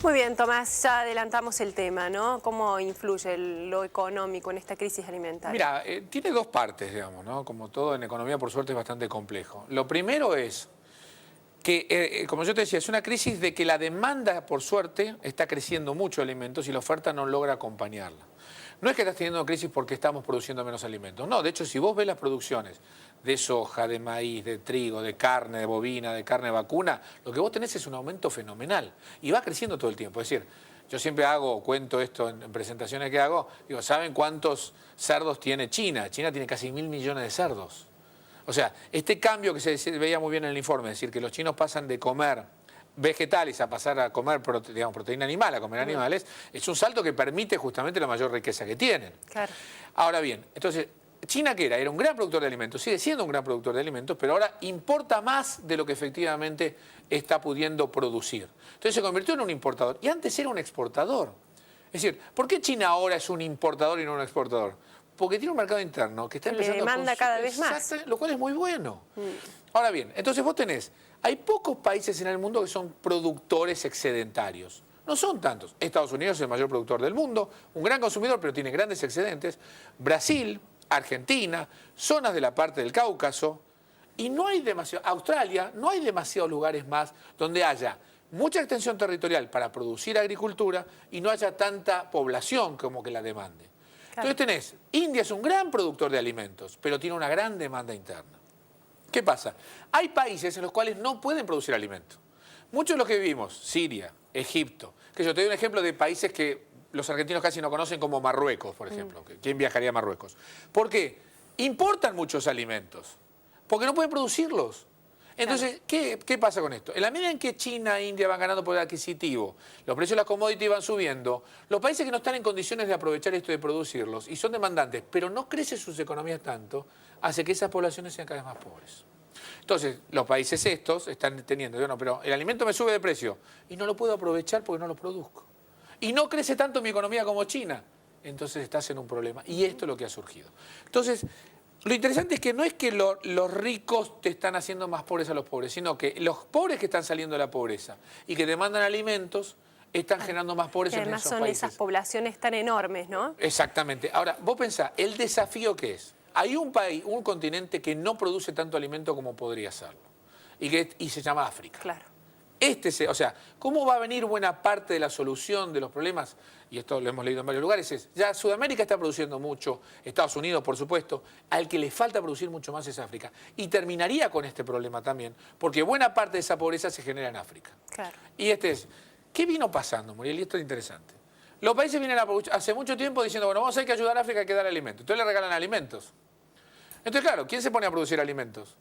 Muy bien, Tomás, ya adelantamos el tema, ¿no? ¿Cómo influye lo económico en esta crisis alimentaria? Mira, tiene dos partes, digamos, ¿no? Como todo en economía, por suerte, es bastante complejo. Lo primero es que, como yo te decía, es una crisis de que la demanda, por suerte, está creciendo mucho de alimentos y la oferta no logra acompañarla. No es que estás teniendo crisis porque estamos produciendo menos alimentos. No, de hecho, si vos ves las producciones de soja, de maíz, de trigo, de carne, de bovina, de carne vacuna, lo que vos tenés es un aumento fenomenal y va creciendo todo el tiempo. Es decir, yo siempre cuento esto en presentaciones que hago, digo, ¿saben cuántos cerdos tiene China? China tiene casi 1.000 millones de cerdos. O sea, este cambio que se veía muy bien en el informe, es decir, que los chinos pasan de comer vegetales a pasar a comer proteína animal, a comer animales, es un salto que permite justamente la mayor riqueza que tienen. Claro. Ahora bien, entonces, ¿China qué era? Era un gran productor de alimentos, sigue siendo un gran productor de alimentos, pero ahora importa más de lo que efectivamente está pudiendo producir. Entonces se convirtió en un importador y antes era un exportador. Es decir, ¿por qué China ahora es un importador y no un exportador? Porque tiene un mercado interno que está empezando a demanda cada vez más. Lo cual es muy bueno. Ahora bien, entonces vos hay pocos países en el mundo que son productores excedentarios. No son tantos. Estados Unidos es el mayor productor del mundo, un gran consumidor, pero tiene grandes excedentes. Brasil, Argentina, zonas de la parte del Cáucaso. Y no hay demasiado, Australia, no hay demasiados lugares más donde haya mucha extensión territorial para producir agricultura y no haya tanta población como que la demande. Entonces tenés, India es un gran productor de alimentos, pero tiene una gran demanda interna. ¿Qué pasa? Hay países en los cuales no pueden producir alimentos. Muchos de los que vivimos, Siria, Egipto, que yo te doy un ejemplo de países que los argentinos casi no conocen, como Marruecos, por ejemplo. ¿Quién viajaría a Marruecos? ¿Por qué? Importan muchos alimentos, porque no pueden producirlos. Entonces, ¿qué pasa con esto? En la medida en que China e India van ganando poder adquisitivo, los precios de las commodities van subiendo, los países que no están en condiciones de aprovechar esto y de producirlos, y son demandantes, pero no crecen sus economías tanto, hace que esas poblaciones sean cada vez más pobres. Entonces, los países estos están teniendo, bueno, pero el alimento me sube de precio, y no lo puedo aprovechar porque no lo produzco. Y no crece tanto mi economía como China, entonces estás en un problema. Y esto es lo que ha surgido. Entonces, lo interesante es que no es que los ricos te están haciendo más pobres a los pobres, sino que los pobres que están saliendo de la pobreza y que demandan alimentos están generando más pobres en esos países. Además son esas poblaciones tan enormes, ¿no? Exactamente. Ahora, vos pensá, el desafío que es. Hay un país, un continente que no produce tanto alimento como podría hacerlo. Y se llama África. Claro. O sea, ¿cómo va a venir buena parte de la solución de los problemas? Y esto lo hemos leído en varios lugares, ya Sudamérica está produciendo mucho, Estados Unidos, por supuesto, al que le falta producir mucho más es África. Y terminaría con este problema también, porque buena parte de esa pobreza se genera en África. Claro. Y ¿qué vino pasando, Muriel? Y esto es interesante. Los países vienen hace mucho tiempo diciendo, bueno, hay que ayudar a África, hay que dar alimentos. Entonces le regalan alimentos. Entonces, claro, ¿quién se pone a producir alimentos?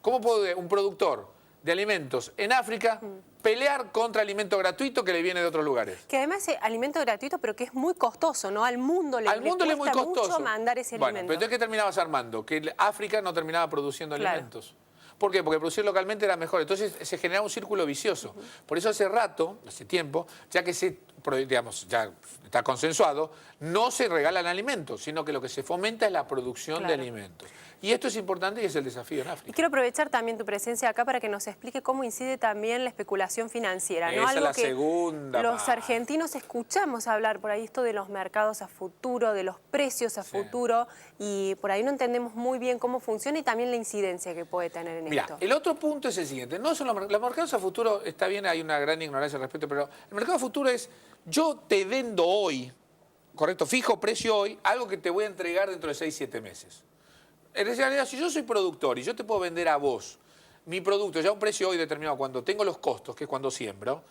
¿Cómo puede un productor de alimentos en África pelear contra alimento gratuito que le viene de otros lugares? Que además es alimento gratuito, pero que es muy costoso, ¿no? Al mundo le cuesta muy costoso mucho mandar ese alimento. Bueno, pero entonces, ¿qué terminabas armando? Que África no terminaba produciendo alimentos. ¿Por qué? Porque producir localmente era mejor. Entonces se generaba un círculo vicioso. Por eso hace tiempo, ya que ya está consensuado, no se regalan alimentos, sino que lo que se fomenta es la producción de alimentos. Y esto es importante y es el desafío en África. Y quiero aprovechar también tu presencia acá para que nos explique cómo incide también la especulación financiera, ¿no? Esa es la segunda los argentinos escuchamos hablar por ahí esto de los mercados a futuro, de los precios a futuro, y por ahí no entendemos muy bien cómo funciona y también la incidencia que puede tener en esto. El otro punto es el siguiente, no son los mercados a futuro, está bien, hay una gran ignorancia al respecto, pero el mercado a futuro es, yo te vendo hoy, correcto, fijo precio hoy, algo que te voy a entregar dentro de 6-7 meses. En realidad, si yo soy productor y yo te puedo vender a vos mi producto ya a un precio hoy determinado cuando tengo los costos, que es cuando siembro,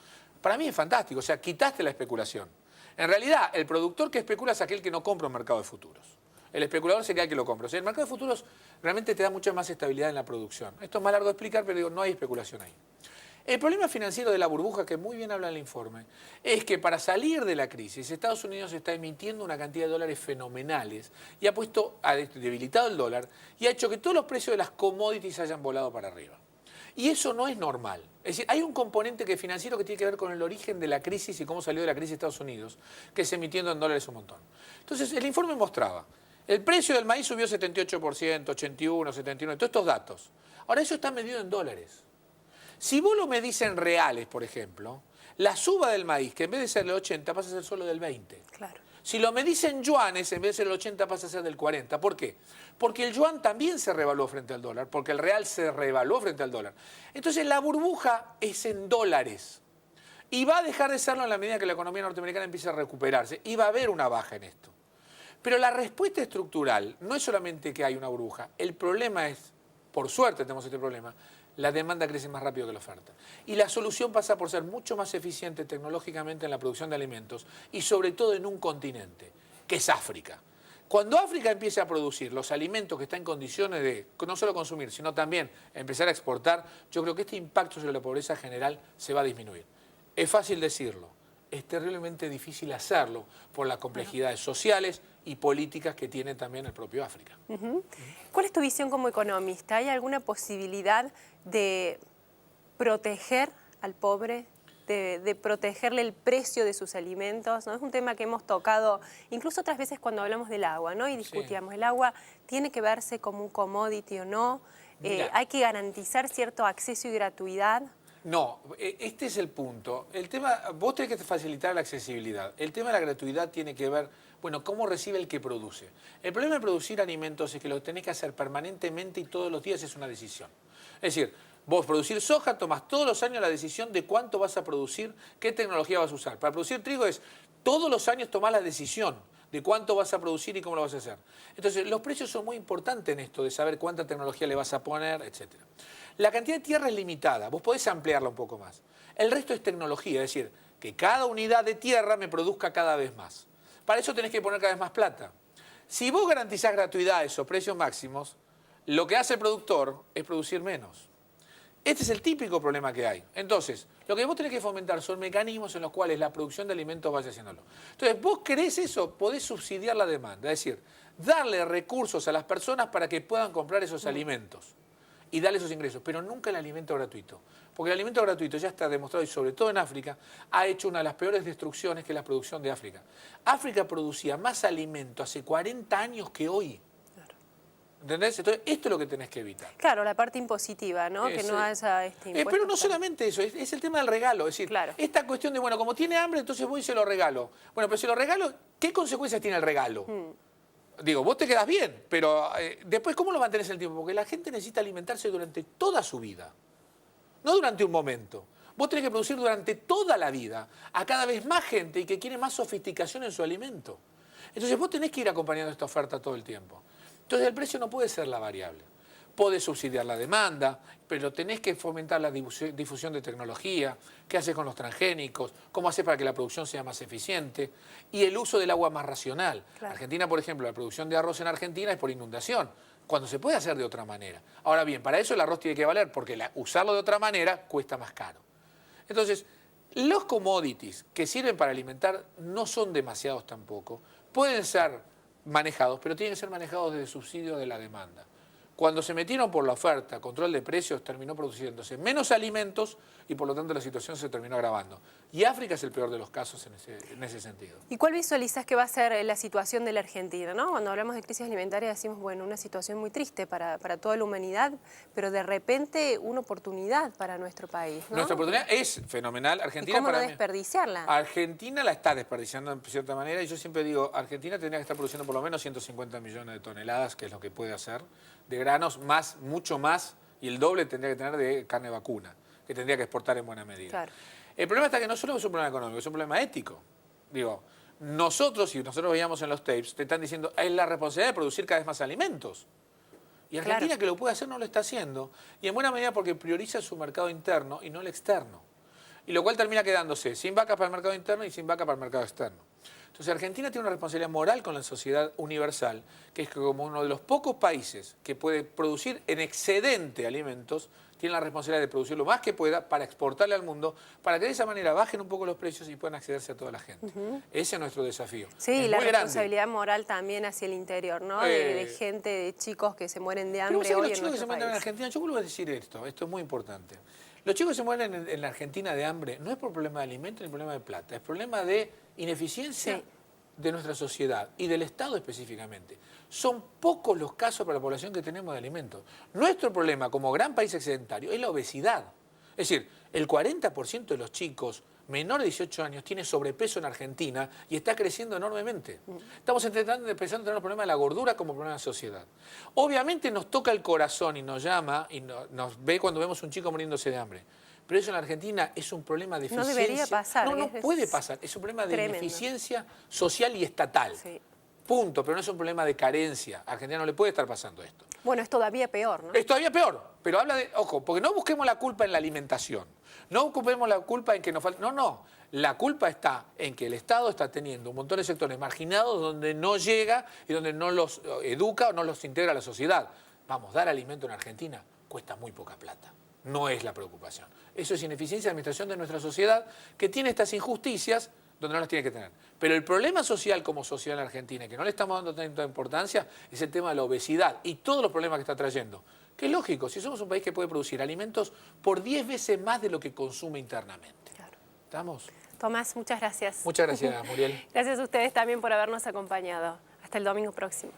para mí es fantástico, o sea, quitaste la especulación. En realidad, el productor que especula es aquel que no compra un mercado de futuros. El especulador sería el que lo compra. O sea, el mercado de futuros realmente te da mucha más estabilidad en la producción. Esto es más largo de explicar, pero digo, no hay especulación ahí. El problema financiero de la burbuja, que muy bien habla en el informe, es que para salir de la crisis, Estados Unidos está emitiendo una cantidad de dólares fenomenales y ha debilitado el dólar y ha hecho que todos los precios de las commodities hayan volado para arriba. Y eso no es normal. Es decir, hay un componente financiero que tiene que ver con el origen de la crisis y cómo salió de la crisis Estados Unidos, que es emitiendo en dólares un montón. Entonces, el informe mostraba, el precio del maíz subió 78%, 81%, 79%, todos estos datos. Ahora, eso está medido en dólares. Si vos lo medís en reales, por ejemplo, La suba del maíz, que en vez de ser del 80, pasa a ser solo del 20. Claro. Si lo medís en yuanes, en vez de ser el 80 pasa a ser del 40. ¿Por qué? Porque el yuan también se revaluó frente al dólar, porque el real se revaluó frente al dólar. Entonces la burbuja es en dólares. Y va a dejar de serlo en la medida que la economía norteamericana empiece a recuperarse. Y va a haber una baja en esto. Pero la respuesta estructural no es solamente que hay una burbuja. El problema es, por suerte tenemos este problema, la demanda crece más rápido que la oferta. Y la solución pasa por ser mucho más eficiente tecnológicamente en la producción de alimentos y sobre todo en un continente, que es África. Cuando África empiece a producir los alimentos que está en condiciones de no solo consumir, sino también empezar a exportar, yo creo que este impacto sobre la pobreza general se va a disminuir. Es fácil decirlo, es terriblemente difícil hacerlo por las complejidades sociales y políticas que tiene también el propio África. ¿Cuál es tu visión como economista? ¿Hay alguna posibilidad de proteger al pobre, de protegerle el precio de sus alimentos? ¿No? Es un tema que hemos tocado incluso otras veces cuando hablamos del agua, ¿no? Y discutíamos, ¿el agua tiene que verse como un commodity o no? ¿Hay que garantizar cierto acceso y gratuidad? No, este es el punto. El tema, vos tenés que facilitar la accesibilidad. El tema de la gratuidad tiene que ver, bueno, cómo recibe el que produce. El problema de producir alimentos es que lo tenés que hacer permanentemente y todos los días es una decisión. Es decir, vos producir soja tomás todos los años la decisión de cuánto vas a producir, qué tecnología vas a usar. Para producir trigo es todos los años tomás la decisión de cuánto vas a producir y cómo lo vas a hacer. Entonces, los precios son muy importantes en esto, de saber cuánta tecnología le vas a poner, etc. La cantidad de tierra es limitada, vos podés ampliarla un poco más. El resto es tecnología, es decir, que cada unidad de tierra me produzca cada vez más. Para eso tenés que poner cada vez más plata. Si vos garantizás gratuidades o precios máximos, lo que hace el productor es producir menos. Este es el típico problema que hay. Entonces, lo que vos tenés que fomentar son mecanismos en los cuales la producción de alimentos vaya haciéndolo. Entonces, vos querés eso, podés subsidiar la demanda, es decir, darle recursos a las personas para que puedan comprar esos alimentos y darle esos ingresos, pero nunca el alimento gratuito. Porque el alimento gratuito ya está demostrado, y sobre todo en África, ha hecho una de las peores destrucciones que es la producción de África. África producía más alimento hace 40 años que hoy. ¿Entendés? Entonces, esto es lo que tenés que evitar. Claro, la parte impositiva, ¿no? Que no haya este impuesto. Pero no solamente eso, es el tema del regalo. Es decir, esta cuestión de, bueno, como tiene hambre, entonces voy y se lo regalo. Bueno, pero si lo regalo, ¿qué consecuencias tiene el regalo? Digo, vos te quedás bien, pero después, ¿cómo lo mantenés en el tiempo? Porque la gente necesita alimentarse durante toda su vida, no durante un momento. Vos tenés que producir durante toda la vida a cada vez más gente y que quiere más sofisticación en su alimento. Entonces vos tenés que ir acompañando esta oferta todo el tiempo. Entonces el precio no puede ser la variable. Podés subsidiar la demanda, pero tenés que fomentar la difusión de tecnología, qué haces con los transgénicos, cómo haces para que la producción sea más eficiente y el uso del agua más racional. Claro. Argentina, por ejemplo, la producción de arroz en Argentina es por inundación, cuando se puede hacer de otra manera. Ahora bien, para eso el arroz tiene que valer, porque usarlo de otra manera cuesta más caro. Entonces, los commodities que sirven para alimentar no son demasiados tampoco, pueden ser manejados, pero tienen que ser manejados desde el subsidio de la demanda. Cuando se metieron por la oferta, control de precios, terminó produciéndose menos alimentos y por lo tanto la situación se terminó agravando. Y África es el peor de los casos en ese sentido. ¿Y cuál visualizás que va a ser la situación de la Argentina, ¿no? Cuando hablamos de crisis alimentaria decimos, bueno, una situación muy triste para toda la humanidad, pero de repente una oportunidad para nuestro país, ¿no? Nuestra oportunidad es fenomenal. Argentina, ¿y cómo no desperdiciarla? Argentina la está desperdiciando en cierta manera y yo siempre digo, Argentina tendría que estar produciendo por lo menos 150 millones de toneladas, que es lo que puede hacer, de granos, mucho más, y el doble tendría que tener de carne vacuna, que tendría que exportar en buena medida. Claro. El problema está que no solo es un problema económico, es un problema ético. Digo, nosotros veíamos en los tapes, te están diciendo, es la responsabilidad de producir cada vez más alimentos. Y Argentina, claro, que lo puede hacer, no lo está haciendo. Y en buena medida porque prioriza su mercado interno y no el externo. Y lo cual termina quedándose sin vacas para el mercado interno y sin vacas para el mercado externo. Entonces Argentina tiene una responsabilidad moral con la sociedad universal, que es que como uno de los pocos países que puede producir en excedente alimentos, tiene la responsabilidad de producir lo más que pueda para exportarle al mundo, para que de esa manera bajen un poco los precios y puedan accederse a toda la gente. Ese es nuestro desafío. Sí, y la responsabilidad moral también hacia el interior, ¿no? De gente, de chicos que se mueren de hambre hoy en nuestro país. Los chicos que se mueren en Argentina, yo vuelvo a decir esto es muy importante. Los chicos que se mueren en la Argentina de hambre no es por problema de alimento ni problema de plata, es problema de ineficiencia de nuestra sociedad y del Estado específicamente. Son pocos los casos para la población que tenemos de alimentos. Nuestro problema como gran país excedentario es la obesidad. Es decir, el 40% de los chicos menor de 18 años tiene sobrepeso en Argentina y está creciendo enormemente. Estamos empezando a tener el problema de la gordura como problema de la sociedad. Obviamente nos toca el corazón y nos llama y nos ve cuando vemos un chico muriéndose de hambre. Pero eso en la Argentina es un problema de eficiencia. No debería pasar. No puede pasar. Es un problema de tremendo. ineficiencia social y estatal. Sí. Punto. Pero no es un problema de carencia. A Argentina no le puede estar pasando esto. Bueno, es todavía peor, ¿no? Es todavía peor. Pero habla de, ojo, porque no busquemos la culpa en la alimentación. No ocupemos la culpa en que nos falta. No, no. La culpa está en que el Estado está teniendo un montón de sectores marginados donde no llega y donde no los educa o no los integra a la sociedad. Vamos, dar alimento en Argentina cuesta muy poca plata. No es la preocupación. Eso es ineficiencia de administración de nuestra sociedad que tiene estas injusticias donde no las tiene que tener. Pero el problema social como sociedad en Argentina, que no le estamos dando tanta importancia, es el tema de la obesidad y todos los problemas que está trayendo. Que es lógico, si somos un país que puede producir alimentos por 10 veces más de lo que consume internamente. Claro. ¿Estamos? Tomás, muchas gracias. Muchas gracias, Muriel. Gracias a ustedes también por habernos acompañado. Hasta el domingo próximo.